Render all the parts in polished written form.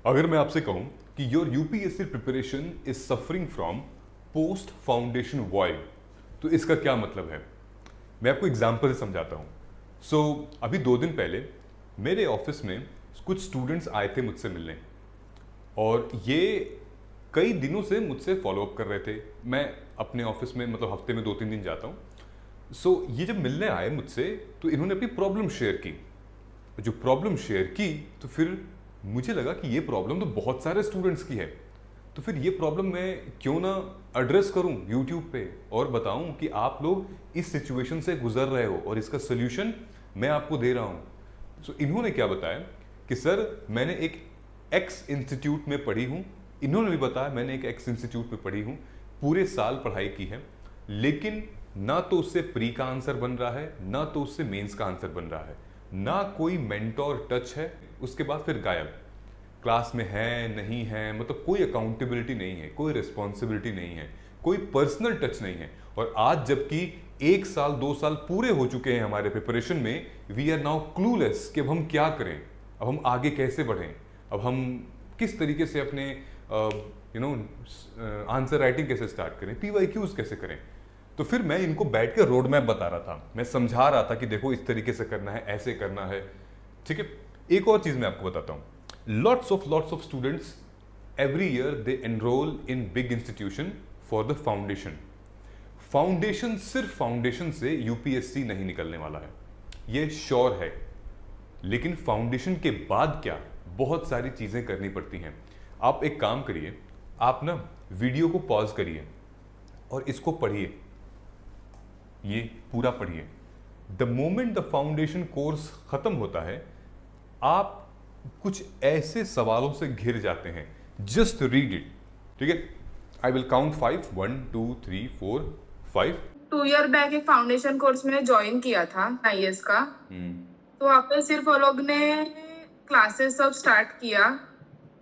अगर मैं आपसे कहूं कि your UPSC preparation is suffering from post foundation void, तो इसका क्या मतलब है? मैं आपको एग्जाम्पल से समझाता हूं। अभी 2 दिन पहले मेरे ऑफिस में कुछ स्टूडेंट्स आए थे मुझसे मिलने, और ये कई दिनों से मुझसे फॉलोअप कर रहे थे। मैं अपने ऑफिस में मतलब हफ्ते में 2-3 दिन जाता हूँ। ये जब मिलने आए मुझसे तो इन्होंने अपनी प्रॉब्लम शेयर की। जो प्रॉब्लम शेयर की तो फिर मुझे लगा कि ये प्रॉब्लम तो बहुत सारे स्टूडेंट्स की है, तो फिर ये प्रॉब्लम मैं क्यों ना एड्रेस करूं यूट्यूब पे और बताऊं कि आप लोग इस सिचुएशन से गुजर रहे हो और इसका सोल्यूशन मैं आपको दे रहा हूं। इन्होंने क्या बताया कि सर मैंने एक एक्स इंस्टीट्यूट में पढ़ी हूं, इन्होंने भी बताया मैंने एक एक्स इंस्टीट्यूट में पढ़ी हूं, पूरे साल पढ़ाई की है, लेकिन ना तो उससे प्री का आंसर बन रहा है, ना तो उससे मेंस का आंसर बन रहा है, ना कोई मेंटोर टच है, उसके बाद फिर गायब। क्लास में है नहीं है, मतलब कोई अकाउंटेबिलिटी नहीं है, कोई रिस्पॉन्सिबिलिटी नहीं है, कोई पर्सनल टच नहीं है। और आज जबकि 1 साल 2 साल पूरे हो चुके हैं हमारे प्रिपरेशन में, वी आर नाउ क्लूलेस कि अब हम क्या करें, अब हम आगे कैसे बढ़ें, अब हम किस तरीके से अपने आंसर राइटिंग कैसे स्टार्ट करें, पीवाईक्यूज कैसे करें। तो फिर मैं इनको बैठ के रोड मैप बता रहा था, मैं समझा रहा था कि देखो इस तरीके से करना है, ऐसे करना है। ठीक है, एक और चीज मैं आपको बताता हूं। Lots of students every year they enrol in big institution for the foundation. Foundation, सिर्फ फाउंडेशन से यूपीएससी नहीं निकलने वाला है, ये श्योर है। लेकिन फाउंडेशन के बाद क्या, बहुत सारी चीजें करनी पड़ती हैं। आप एक काम करिए, आप ना वीडियो को पॉज करिए और इसको पढ़िए, ये पूरा पढ़िए। The moment the foundation course खत्म होता है, आप कुछ ऐसे सवालों से घिर जाते हैं। जस्ट रीड इट, ठीक है? I will count 5, 1 2 3 4 5। 2 year back एक फाउंडेशन कोर्स मैंने ज्वाइन किया था आईएएस का। तो वहाँ पे सिर्फ वो लोग ने क्लासेस सब स्टार्ट किया,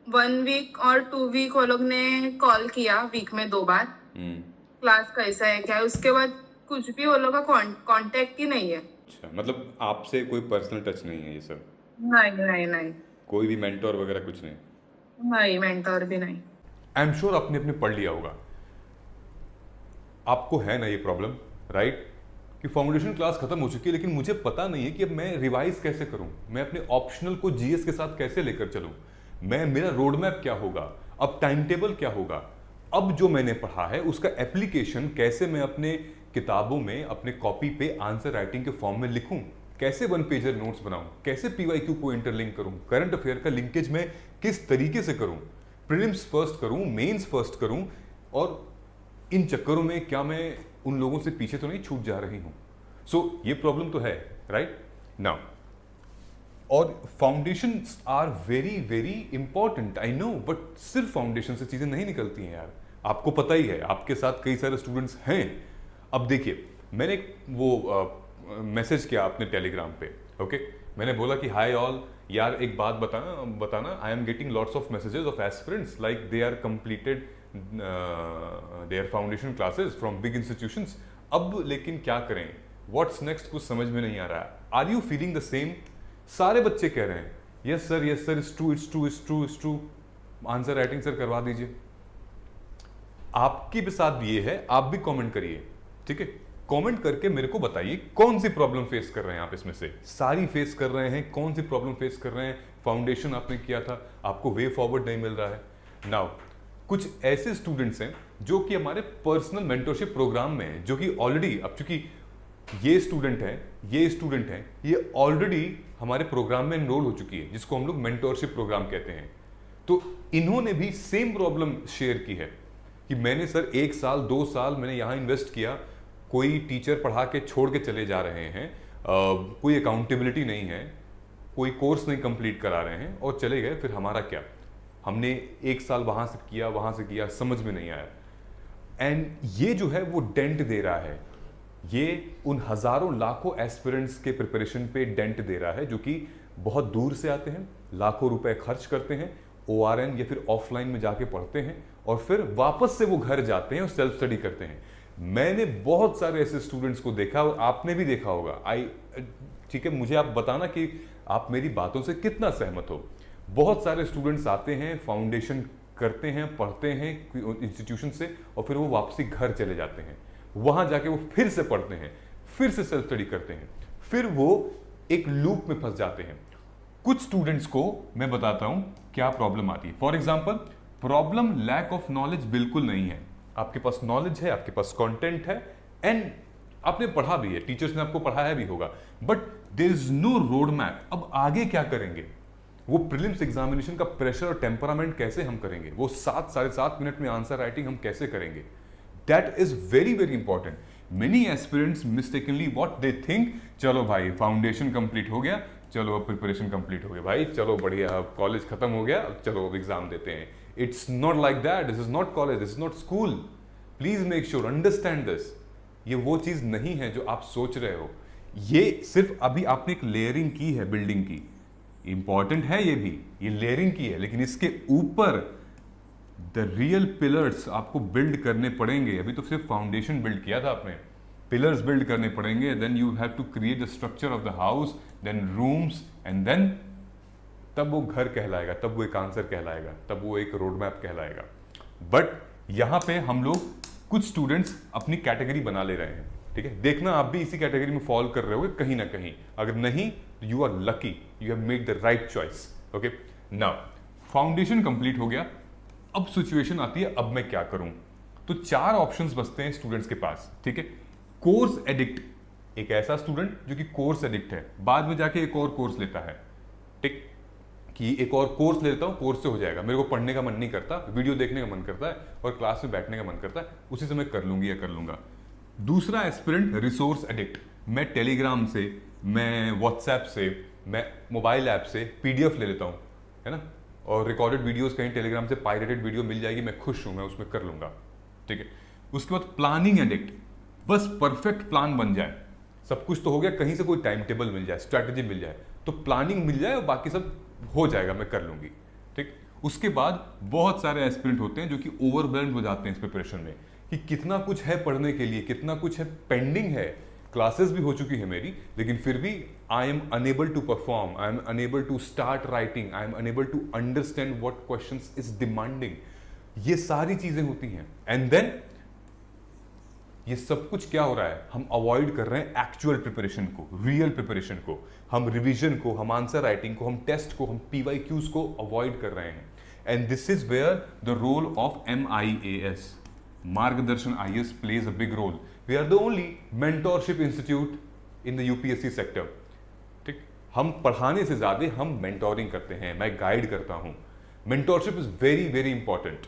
1 वीक और 2 वीक वो लोग ने कॉल किया वीक में 2 बार, क्लास कैसा है क्या है, उसके बाद कुछ भी वो लोग का कांटेक्ट ही नहीं है। अच्छा, मतलब आपसे कोई पर्सनल टच नहीं है ये सब? नहीं नहीं नहीं, कोई भी मेंटोर वगैरह कुछ नहीं? नहीं मेंटोर भी नहीं। आई एम श्योर आपने अपने पढ़ लिया होगा, आपको है ना ये प्रॉब्लम, राइट? कि फाउंडेशन क्लास खत्म हो चुकी है, लेकिन मुझे पता नहीं है कि अब मैं रिवाइज कैसे करूं, मैं अपने ऑप्शनल को जीएस के साथ कैसे लेकर चलूं, मेरा रोड मैप क्या होगा, अब टाइम टेबल क्या होगा, अब जो मैंने पढ़ा है उसका एप्लीकेशन कैसे मैं अपने किताबों में, अपने कॉपी पे आंसर राइटिंग के फॉर्म में लिखूं, कैसे 1 पेजर नोट्स बनाऊं, कैसे पीवाईक्यू को इंटरलिंक करूं, करंट अफेयर का लिंकेज मैं किस तरीके से करूं, प्रीलिम्स फर्स्ट करूं, मेंस फर्स्ट करूं, और इन चक्करों में क्या मैं उन लोगों से पीछे तो नहीं छूट जा रही हूं? ये प्रॉब्लम तो है, राइट नाउ। और foundation are very very important, I know, but सिर्फ फाउंडेशन से चीजें नहीं निकलती हैं यार, आपको पता ही है, आपके साथ कई सारे स्टूडेंट्स हैं। अब देखिए, मैंने एक मैसेज किया अपने टेलीग्राम पे, ओके? मैंने बोला कि हाय ऑल, यार एक बात बताना, I am getting lots of messages of aspirants like they are completed their foundation classes from big institutions. अब लेकिन क्या करें, व्हाट्स नेक्स्ट, कुछ समझ में नहीं आ रहा है। Are you feeling the same? सारे बच्चे कह रहे हैं yes sir, it's true, it's true, it's true, it's true, answer writing sir करवा दीजिए। आपके भी साथ ये है, आप भी कमेंट करिए, ठीक है? कमेंट करके मेरे को बताइए कौन सी प्रॉब्लम फेस कर रहे हैं आप, इसमें से सारी फेस कर रहे हैं, कौन सी प्रॉब्लम फेस कर रहे हैं? फाउंडेशन आपने किया था, आपको वे फॉरवर्ड नहीं मिल रहा है। नाउ कुछ ऐसे स्टूडेंट्स हैं जो कि हमारे पर्सनल मेंटरशिप प्रोग्राम में हैं, जो कि ऑलरेडी, अब चूंकि ये स्टूडेंट हैं, ये ऑलरेडी हमारे प्रोग्राम में एनरोल हो चुकी है, जिसको हम लोग मेंटरशिप प्रोग्राम कहते हैं। तो इन्होंने भी सेम प्रॉब्लम शेयर की है कि मैंने सर 1 साल 2 साल मैंने यहाँ इन्वेस्ट किया, कोई टीचर पढ़ा के छोड़ के चले जा रहे हैं, कोई अकाउंटेबिलिटी नहीं है, कोई कोर्स नहीं कंप्लीट करा रहे हैं और चले गए, फिर हमारा क्या? हमने 1 साल वहां से किया, समझ में नहीं आया। एंड ये जो है वो डेंट दे रहा है, ये उन हजारों लाखों एस्पिरेंट्स के प्रिपरेशन पे डेंट दे रहा है, जो कि बहुत दूर से आते हैं, लाखों रुपए खर्च करते हैं, ओआरएन या फिर ऑफलाइन में जाके पढ़ते हैं, और फिर वापस से वो घर जाते हैं और सेल्फ स्टडी करते हैं। मैंने बहुत सारे ऐसे स्टूडेंट्स को देखा, और आपने भी देखा होगा। ठीक है, मुझे आप बताना कि आप मेरी बातों से कितना सहमत हो। बहुत सारे स्टूडेंट्स आते हैं, फाउंडेशन करते हैं, पढ़ते हैं इंस्टीट्यूशन से, और फिर वो वापसी घर चले जाते हैं। वहां जाके वो फिर से पढ़ते हैं, फिर से सेल्फ स्टडी करते हैं, फिर वो एक लूप में फंस जाते हैं। कुछ स्टूडेंट्स को मैं बताता हूं क्या प्रॉब्लम आती है। For example, problem lack of knowledge बिल्कुल नहीं है। आपके पास नॉलेज है, आपके पास कंटेंट है, एंड आपने पढ़ा भी है, टीचर्स ने आपको पढ़ाया भी होगा, but there is no road map. अब आगे क्या करेंगे? वो प्रीलिम्स एग्जामिनेशन का प्रेशर और टेम्परामेंट कैसे हम करेंगे? वो 7-7.5 मिनट में आंसर राइटिंग हम कैसे करेंगे? That is very very important. Many aspirants mistakenly what they think, चलो भाई फाउंडेशन कंप्लीट हो गया, चलो अब प्रिपरेशन कंप्लीट हो गया, भाई चलो बढ़िया, अब कॉलेज खत्म हो गया, अब चलो अब एग्जाम देते हैं। It's not like that. This is not college, this is not school. Please make sure understand this. ये वो चीज नहीं है जो आप सोच रहे हो। ये सिर्फ अभी आपने एक लेयरिंग की है बिल्डिंग की, इंपॉर्टेंट है ये भी, ये लेयरिंग की है, लेकिन इसके ऊपर द रियल पिलर्स आपको बिल्ड करने पड़ेंगे। अभी तो सिर्फ फाउंडेशन बिल्ड किया था आपने, पिलर्स बिल्ड करने पड़ेंगे। Then you have to create the structure of the house, then rooms, and then तब वो घर कहलाएगा, तब वो एक आंसर कहलाएगा, तब वो एक रोड मैप कहलाएगा। बट यहां पे हम लोग कुछ स्टूडेंट्स अपनी कैटेगरी बना ले रहे हैं, ठीक है? देखना आप भी इसी कैटेगरी में फॉल कर रहे होगे कहीं ना कहीं। अगर नहीं, you are lucky, you have made the right choice. Okay, now foundation complete हो गया, अब सिचुएशन आती है अब मैं क्या करूं। तो 4 ऑप्शंस बचते हैं स्टूडेंट्स के पास, ठीक है? कोर्स एडिक्ट, एक ऐसा स्टूडेंट जो कि कोर्स एडिक्ट है, बाद में जाके एक और कोर्स लेता है, ठीक, कि एक और कोर्स ले लेता हूं, कोर्स से हो जाएगा, मेरे को पढ़ने का मन नहीं करता, वीडियो देखने का मन करता है और क्लास में बैठने का मन करता है, उसी समय कर लूंगी या कर लूंगा। दूसरा एस्पिरेंट रिसोर्स एडिक्ट, मैं टेलीग्राम से, मैं व्हाट्सएप से, मैं मोबाइल ऐप से पीडीएफ ले लेता हूं, है ना, और रिकॉर्डेड वीडियोस कहीं टेलीग्राम से पायरेटेड वीडियो मिल जाएगी, मैं खुश हूं, मैं उसमें कर लूंगा, ठीक है? उसके बाद प्लानिंग एडिक्ट, बस परफेक्ट प्लान बन जाए, सब कुछ तो हो गया, कहीं से कोई टाइम टेबल मिल जाए, स्ट्रैटेजी मिल जाए, तो प्लानिंग मिल जाए और बाकी सब हो जाएगा, मैं कर लूंगी, ठीक। उसके बाद बहुत सारे एस्पिरेंट होते हैं जो कि ओवरवेल्म्ड हो जाते हैं इस प्रिपरेशन में, कि कितना कुछ है पढ़ने के लिए, कितना कुछ है पेंडिंग है, क्लासेस भी हो चुकी है मेरी, लेकिन फिर भी I am unable to perform, I am unable to start writing, I am unable to understand what questions is demanding. ये सारी चीजें होती हैं, एंड देन ये सब कुछ क्या हो रहा है, हम अवॉइड कर रहे हैं एक्चुअल प्रिपरेशन को, रियल प्रिपरेशन को, हम रिवीजन को, हम आंसर राइटिंग को, हम टेस्ट को, हम PYQs को अवॉइड कर रहे हैं। And this is where the role of MIAS, Margdarshan IAS plays a big role. We are the only mentorship institute in the UPSC sector, ठीक। हम पढ़ाने से ज्यादा हम मेंटोरिंग करते हैं, मैं गाइड करता हूं। Mentorship is very very important.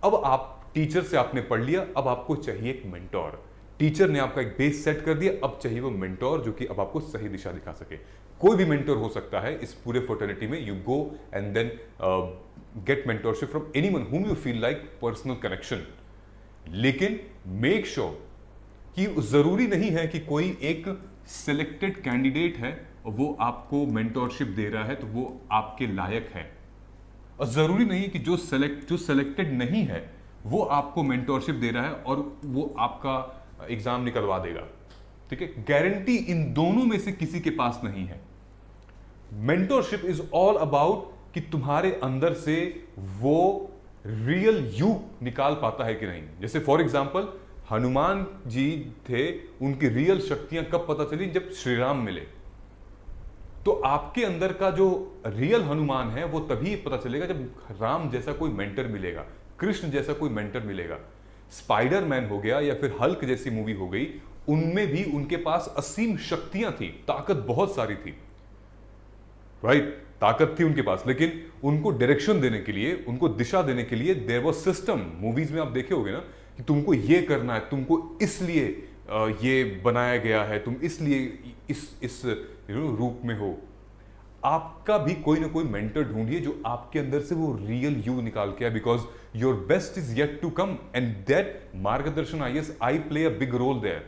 अब आप टीचर से आपने पढ़ लिया, अब आपको चाहिए एक मेंटोर। टीचर ने आपका एक बेस सेट कर दिया, अब चाहिए वो मेंटोर जो कि अब आपको सही दिशा दिखा सके। कोई भी मेंटोर हो सकता है इस पूरे फर्टर्निटी में। You go and then get mentorship from anyone whom you feel like personal connection. लेकिन मेक श्योर कि जरूरी नहीं है कि कोई एक सिलेक्टेड कैंडिडेट है और वो आपको मेंटोरशिप दे रहा है तो वो आपके लायक है, और जरूरी नहीं कि जो सिलेक्टेड नहीं है वो आपको मेंटोरशिप दे रहा है और वो आपका एग्जाम निकलवा देगा, ठीक है। गारंटी इन दोनों में से किसी के पास नहीं है। मेंटोरशिप इज ऑल अबाउट कि तुम्हारे अंदर से वो रियल यू निकाल पाता है कि नहीं। जैसे फॉर एग्जाम्पल हनुमान जी थे, उनकी रियल शक्तियां कब पता चली, जब श्री राम मिले। तो आपके अंदर का जो रियल हनुमान है वो तभी पता चलेगा जब राम जैसा कोई मेंटर मिलेगा, कृष्ण जैसा कोई मेंटर मिलेगा। स्पाइडरमैन हो गया या फिर हल्क जैसी मूवी हो गई, उनमें भी उनके पास असीम शक्तियां थी, ताकत बहुत सारी थी, राइट, ताकत थी उनके पास, लेकिन उनको डायरेक्शन देने के लिए, उनको दिशा देने के लिए देयर वाज सिस्टम। मूवीज में आप देखे होगे ना कि तुमको ये करना है, तुमको इसलिए ये बनाया गया है, तुम इसलिए इस रूप में हो। आपका भी कोई ना कोई मेंटर ढूंढिए जो आपके अंदर से वो रियल यू निकाल के आए, because your best is yet to come and that Margdarshan IAS I play a big role there,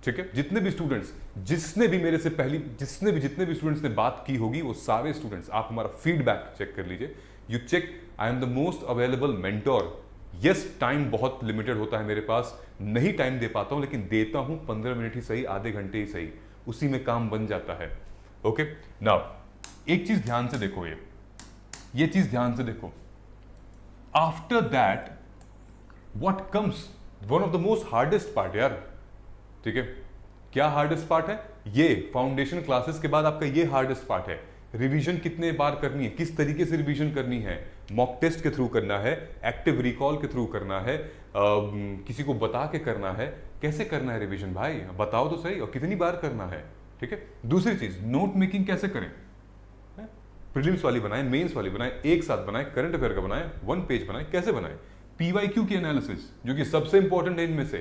ठीक है। जितने भी स्टूडेंट्स, जितने भी स्टूडेंट्स ने बात की होगी, वो सारे स्टूडेंट्स, आप हमारा फीडबैक चेक कर लीजिए। You check, I am the most available mentor. Yes, time बहुत लिमिटेड होता है मेरे पास, नहीं टाइम दे पाता हूं, लेकिन देता हूं 15 मिनट ही सही, आधे घंटे ही सही, उसी में काम बन जाता है। ओके, नाउ एक चीज ध्यान से देखो, ये ये चीज ध्यान से देखो। After that what comes one of the most hardest part यार, ठीक है। क्या हार्डेस्ट पार्ट है? ये फाउंडेशन क्लासेस के बाद आपका ये हार्डेस्ट पार्ट है। रिवीजन कितने बार करनी है, किस तरीके से रिवीजन करनी है, मॉक टेस्ट के थ्रू करना है, एक्टिव रिकॉल के थ्रू करना है, किसी को बता के करना है, कैसे करना है रिवीजन भाई बताओ तो सही, और कितनी बार करना है, ठीक है। दूसरी चीज, नोट मेकिंग कैसे करें, प्रीलिम्स वाली बनाएं, मेंस वाली बनाएं, एक साथ बनाएं, करंट अफेयर का बनाएं, 1 पेज बनाएं, कैसे बनाएं। पीवाईक्यू की एनालिसिस जो कि सबसे इंपॉर्टेंट है इनमें से,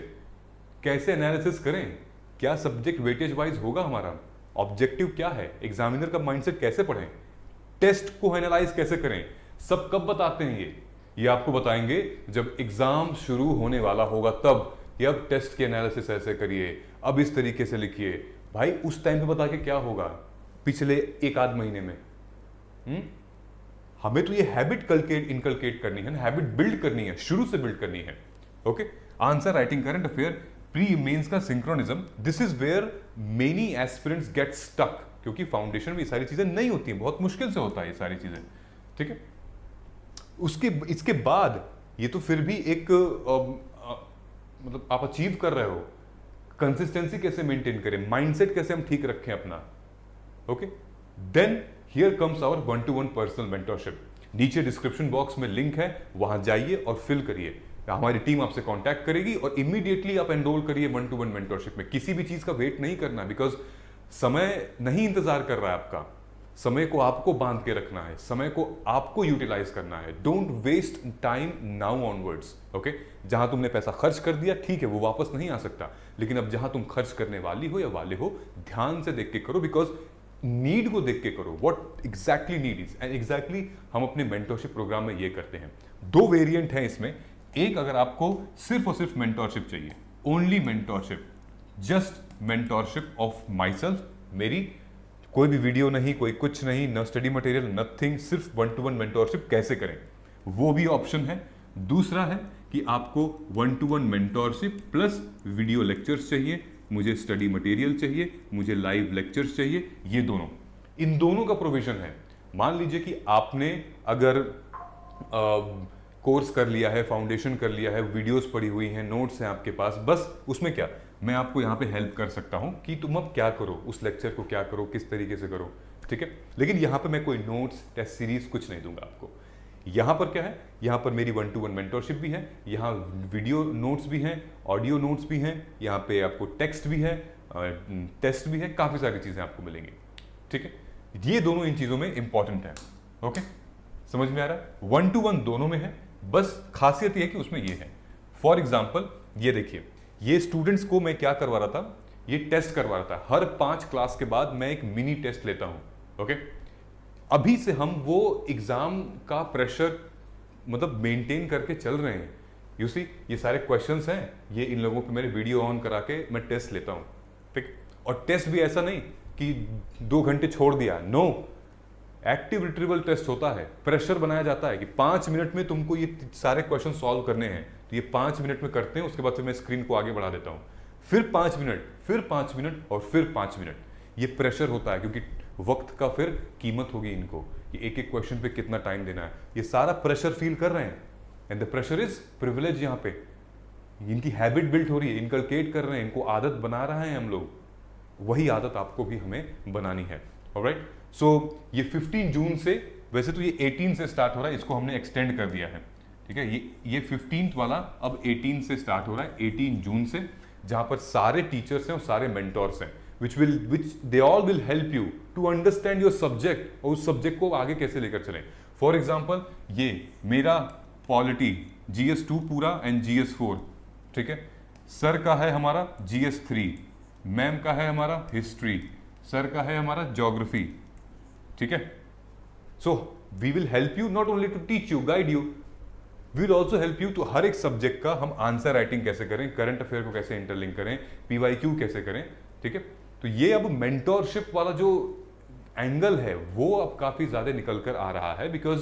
कैसे एनालिसिस करें, क्या सब्जेक्ट वेटेज वाइज होगा हमारा, ऑब्जेक्टिव क्या है, एग्जामिनर का माइंडसेट कैसे पढ़ें, टेस्ट को एनालाइज कैसे करें, सब कब बताते हैं ये आपको बताएंगे जब एग्जाम शुरू होने वाला होगा तब, कि अब टेस्ट की एनालिसिस ऐसे करिए, अब इस तरीके से लिखिए। भाई उस टाइम पे बता के क्या होगा पिछले 1 आध महीने में। हमें तो ये हैबिट इनकलकेट करनी है ना, हैबिट बिल्ड करनी है, शुरू से बिल्ड करनी है। Okay, answer writing, current affair, pre mains का synchronism, this is where many aspirants get stuck, क्योंकि फाउंडेशन में ये सारी चीजें नहीं होती हैं, बहुत मुश्किल से होता है ये सारी चीजें, ठीक है। इसके बाद ये तो फिर भी एक मतलब आप अचीव कर रहे हो, कंसिस्टेंसी कैसे मेंटेन करें, माइंडसेट कैसे हम ठीक रखें अपना। Okay, then here comes our 1-to-1 personal mentorship. नीचे डिस्क्रिप्शन बॉक्स में लिंक है, वहां जाइए और फिल करिए, हमारी टीम आपसे कांटेक्ट करेगी और इमीडिएटली आप एनरोल करिए 1-to-1 मेंटरशिप में। किसी भी चीज का वेट नहीं करना, बिकॉज समय नहीं इंतजार कर रहा है आपका, समय को आपको बांध के रखना है, समय को आपको यूटिलाइज करना है। Don't waste time now onwards. Okay, जहां तुमने पैसा खर्च कर दिया ठीक है, वो वापस नहीं आ सकता, लेकिन अब जहां तुम खर्च करने वाली हो या वाले हो, ध्यान से देख के करो, बिकॉज नीड को देख के करो, what exactly need is, and exactly हम अपने मेंटरशिप प्रोग्राम में ये करते हैं। 2 वेरिएंट है इसमें, एक अगर आपको सिर्फ और सिर्फ मेंटरशिप चाहिए, only mentorship, just mentorship of my self, मेरी कोई भी वीडियो नहीं, कोई कुछ नहीं, न स्टडी मटेरियल, नथिंग, सिर्फ 1-to-1 मेंटरशिप कैसे करें, वो भी ऑप्शन है। दूसरा है कि आपको 1-to-1 mentorship plus video lectures चाहिए, मुझे स्टडी मटेरियल चाहिए, मुझे लाइव लेक्चर्स चाहिए, ये दोनों, इन दोनों का प्रोविजन है। मान लीजिए कि आपने अगर कोर्स कर लिया है, फाउंडेशन कर लिया है, वीडियोस पड़ी हुई हैं, नोट्स हैं आपके पास, बस उसमें क्या, मैं आपको यहाँ पे हेल्प कर सकता हूँ कि तुम अब क्या करो, उस लेक्चर को क्या करो, किस तरीके से करो, ठीक है। लेकिन यहाँ पे मैं कोई नोट्स, टेस्ट सीरीज कुछ नहीं दूंगा आपको। यहाँ पर क्या है, यहाँ पर मेरी 1-to-1 मेंटरशिप भी है, यहाँ वीडियो नोट्स भी हैं, ऑडियो नोट्स भी हैं, यहाँ पे आपको टेक्स्ट भी है, टेस्ट भी है, काफ़ी सारी चीज़ें आपको मिलेंगी, ठीक है। ये दोनों इन चीज़ों में इंपॉर्टेंट है। ओके, समझ में आ रहा है? 1-to-1 दोनों में है, बस खासियत ये है कि उसमें ये है। फॉर एग्जाम्पल ये देखिए, ये स्टूडेंट्स को मैं क्या करवा रहा था, ये टेस्ट करवा रहा था। हर 5 क्लास के बाद मैं एक मिनी टेस्ट लेता हूं। ओके, अभी से हम वो एग्जाम का प्रेशर मतलब मेंटेन करके चल रहे हैं। यू सी, ये सारे क्वेश्चंस हैं, ये इन लोगों पे मेरे वीडियो ऑन करा के मैं टेस्ट लेता हूं, ठीक। और टेस्ट भी ऐसा नहीं कि 2 घंटे छोड़ दिया, नो, एक्टिव रिट्रीवल टेस्ट होता है। प्रेशर बनाया जाता है कि 5 मिनट में तुमको ये सारे क्वेश्चन सॉल्व करने हैं, तो ये 5 मिनट में करते हैं, उसके बाद फिर मैं स्क्रीन को आगे बढ़ा देता हूँ, फिर 5 मिनट, फिर 5 मिनट और फिर 5 मिनट। ये प्रेशर होता है क्योंकि वक्त का फिर कीमत होगी इनको, कि एक एक क्वेश्चन पे कितना टाइम देना है, ये सारा प्रेशर फील कर रहे हैं। And the pressure is privilege, यहाँ पे इनकी हैबिट बिल्ड हो रही है, इनकलकेट कर रहे हैं, इनको आदत बना रहे हैं हम लोग, वही आदत आपको भी हमें बनानी है। ऑलराइट, सो ये 15 जून से, वैसे तो ये 18 से स्टार्ट हो रहा है, इसको हमने एक्सटेंड कर दिया है, ठीक है। ये 15th वाला अब 18 से स्टार्ट हो रहा है, 18 जून से, जहां पर सारे टीचर्स हैं और सारे मेंटर्स हैं, which they all will help you to understand your subject, और उस सब्जेक्ट को आगे कैसे लेकर चलें। फॉर एग्जाम्पल ये मेरा पॉलिटी GS2 पूरा एंड GS4, ठीक है। सर का है हमारा GS3, मैम का है हमारा हिस्ट्री, सर का है हमारा ज्योग्राफी, ठीक है। So we will help you not only to teach you, guide you, we will also help you to हर एक सब्जेक्ट का हम आंसर राइटिंग कैसे करें, करंट अफेयर को कैसे इंटरलिंक करें, PYQ कैसे करें, ठीक है। तो ये अब मेंटरशिप वाला जो एंगल है वो अब काफी ज्यादा निकल कर आ रहा है, बिकॉज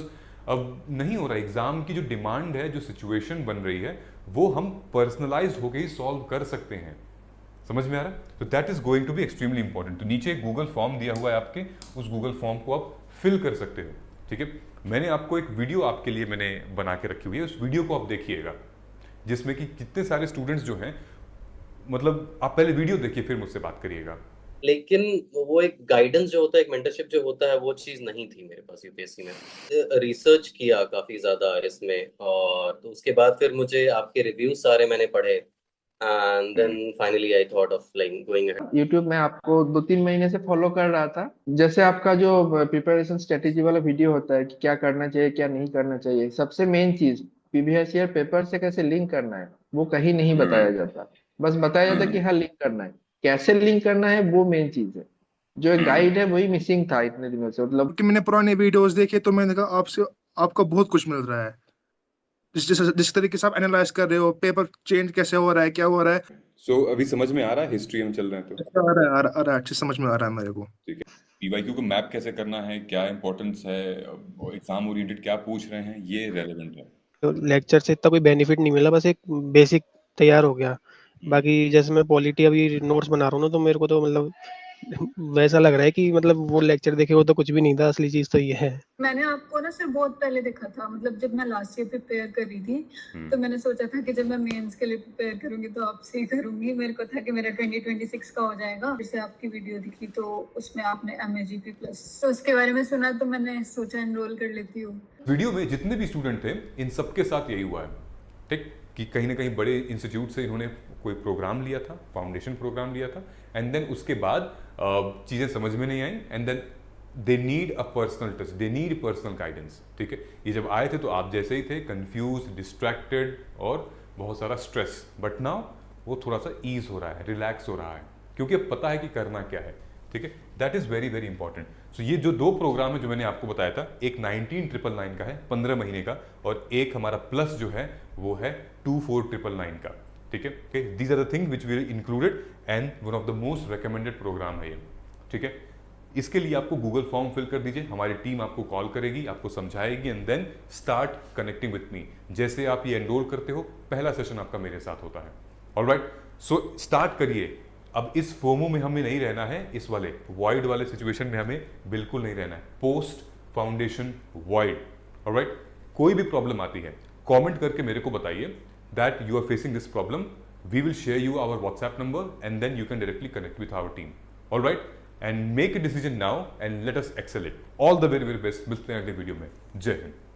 अब नहीं हो रहा, एग्जाम की जो डिमांड है, जो सिचुएशन बन रही है, वो हम पर्सनलाइज होकर ही सॉल्व कर सकते हैं। समझ में आ रहा है? तो that is going to be extremely important. तो नीचे एक गूगल फॉर्म दिया हुआ है आपके, उस गूगल फॉर्म को आप फिल कर सकते हो, ठीक है। मैंने आपको एक वीडियो आपके लिए मैंने बना के रखी हुई है, उस वीडियो को आप देखिएगा, जिसमें कि कितने सारे स्टूडेंट्स जो हैं, मतलब आप पहले वीडियो देखिए फिर मुझसे बात करिएगा। लेकिन वो एक गाइडेंस जो होता है, एक मेंटरशिप जो होता है, वो चीज़ नहीं थी मेरे पास यूपीएससी में। रिसर्च किया काफ़ी ज़्यादा इसमें, और तो उसके बाद फिर मुझे आपके रिव्यूज़ सारे मैंने पढ़े, and then finally I thought of like going ahead. YouTube में आपको 2-3 महीने से फॉलो कर रहा था। जैसे आपका जो प्रिपरेशन स्ट्रेटेजी वाला वीडियो होता है कि क्या करना चाहिए क्या नहीं करना चाहिए, सबसे मेन चीज प्रीवियस ईयर पेपर से कैसे लिंक करना है वो कहीं नहीं बताया जाता। बस बताया जाता है कि हाँ लिंक करना है, कैसे लिंक करना है वो मेन चीज है। जो एक गाइड है वही मिसिंग था इतने दिनों से, मतलब कि मैंने पुराने वीडियोस देखे तो मैंने कहा आपसे आपको बहुत कुछ मिल रहा है। जिस तरीके से आप एनालाइज कर रहे हो, पेपर चेंज कैसे हो रहा है, क्या हो रहा है, सो अभी समझ में आ रहा है, हिस्ट्री हम चल रहे हैं तो आ रहा है आ रहा है, अच्छे समझ में आ रहा है मेरे को। ठीक है। पीवाईक्यू को मैप कैसे करना है, क्या इंपॉर्टेंस है, एग्जाम ओरिएंटेड क्या पूछ रहे हैं, ये रेलेवेंट है। तो लेक्चर से इतना कोई बेनिफिट नहीं मिला, बस एक बेसिक तैयार हो गया। बाकी जैसे मैं पॉलिटी अभी नोट्स बना रहा हूँ ना, तो मेरे को तो मतलब वैसा लग रहा है कि मतलब वो लेक्चर देखे वो तो कुछ भी नहीं था, असली चीज तो ये है। मैंने आपको ना सिर्फ बहुत पहले देखा था, मतलब जब मैं लास्ट ईयर प्रिपेयर कर रही थी तो मैंने सोचा था कि जब मैं मेंस के लिए प्रिपेयर करूंगी तो आपसे ही करूंगी। मेरे को था कि मेरा 2026 का हो जाएगा। फिर से आपकी वीडियो दिखी तो उसमें आपने MAGP प्लस तो उसके बारे में सुना, तो मैंने सोचा एनरोल कर लेती हूँ। वीडियो में जितने भी स्टूडेंट थे इन सबके साथ यही हुआ है, ठीक, कि कहीं ना कहीं बड़े इंस्टीट्यूट से इन्होंने कोई प्रोग्राम लिया था, फाउंडेशन प्रोग्राम लिया था, एंड देन उसके बाद चीज़ें समझ में नहीं आई, and then they need a personal touch, they need personal guidance. ठीक है, ये जब आए थे तो आप जैसे ही थे, कंफ्यूज, डिस्ट्रैक्टेड और बहुत सारा स्ट्रेस, बट नाउ वो थोड़ा सा ईज हो रहा है, रिलैक्स हो रहा है, क्योंकि अब पता है कि करना क्या है। ठीक है, that is very very important. So ये जो 2 प्रोग्राम है जो मैंने आपको बताया था, एक 19,999 का है 15 महीने का, और एक हमारा प्लस जो है वो है 24,999 का। ठीक है, okay, these are the thing which we included and one of the most recommended program है ये। ठीक है, इसके लिए आपको गूगल फॉर्म फिल कर दीजिए, हमारी टीम आपको कॉल करेगी, आपको समझाएगी, and then start connecting with me. जैसे आप ये एनरोल करते हो, पहला सेशन आपका मेरे साथ होता है। ऑलराइट, सो स्टार्ट करिए। अब इस फोमो में हमें नहीं रहना है, इस वाले वॉइड वाले सिचुएशन में हमें बिल्कुल नहीं रहना है। Post foundation void, alright. कोई भी प्रॉब्लम आती है कमेंट करके मेरे को बताइए that you are facing this problem, we will share you our WhatsApp number and then you can directly connect with our team, alright, and make a decision now and let us excel it. All the very very best, मिलते हैं अगले video में। जय हिंद।